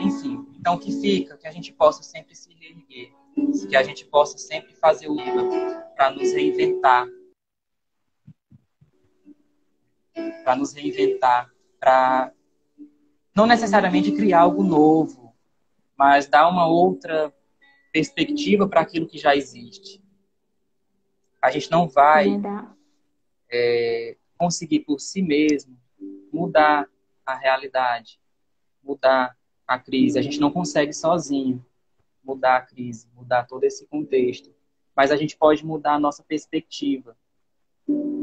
Enfim, então que fica, que a gente possa sempre se reerguer, que a gente possa sempre fazer o livro para nos reinventar, para não necessariamente criar algo novo, mas dar uma outra perspectiva para aquilo que já existe. A gente não vai conseguir por si mesmo mudar a realidade, mudar a crise. A gente não consegue sozinho mudar a crise, mudar todo esse contexto. Mas a gente pode mudar a nossa perspectiva.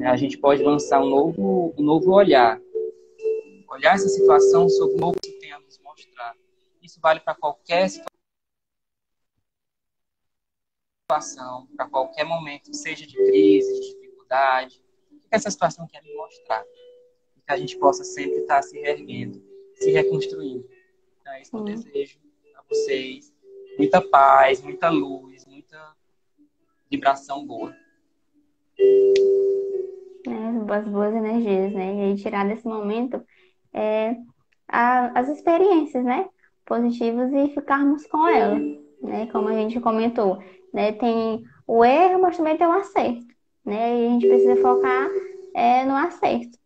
A gente pode lançar um novo olhar. Olhar essa situação sob um novo que tem a nos mostrar. Isso vale para qualquer situação, para qualquer momento, seja de crise, de dificuldade. O que essa situação quer me mostrar? E que a gente possa sempre estar se reerguendo, se reconstruindo. Então, é isso que eu desejo a vocês. Muita paz, muita luz, muita vibração boa. As boas energias, né? E aí tirar desse momento as experiências, né? Positivas e ficarmos com elas, né? Como a gente comentou, né? Tem o erro, mas também tem o acerto, né? E a gente precisa focar no acerto,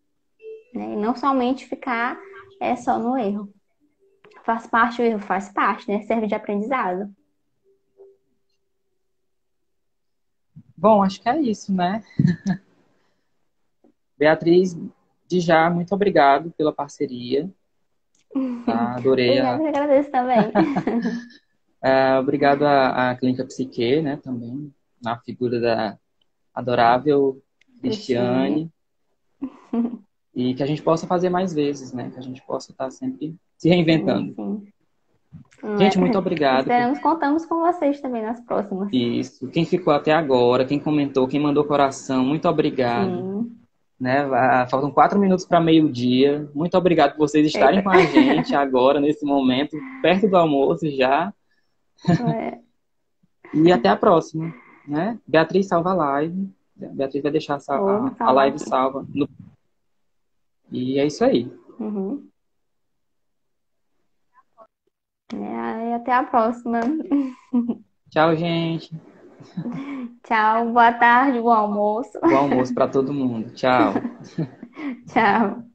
né? E não somente ficar só no erro. Faz parte, o erro faz parte, né? Serve de aprendizado. Bom, acho que é isso, né? Beatriz, de já, muito obrigado pela parceria. Tá? Adorei Obrigada, eu agradeço também. Obrigado à Clínica Psique, né, também, na figura da adorável Cristiane. E que a gente possa fazer mais vezes, né? Que a gente possa estar sempre se reinventando. Sim. Gente, muito obrigado. Esperamos, contamos com vocês também nas próximas. Isso. Quem ficou até agora, quem comentou, quem mandou coração, muito obrigado. Sim. Né? Faltam 4 minutos para meio-dia. Muito obrigado por vocês estarem com a gente agora, nesse momento, perto do almoço já. E até a próxima. Né? Beatriz salva a live. Beatriz vai deixar a live salva. E é isso aí. Uhum. E até a próxima. Tchau, gente. Tchau, boa tarde, bom almoço. Bom almoço para todo mundo. Tchau. Tchau.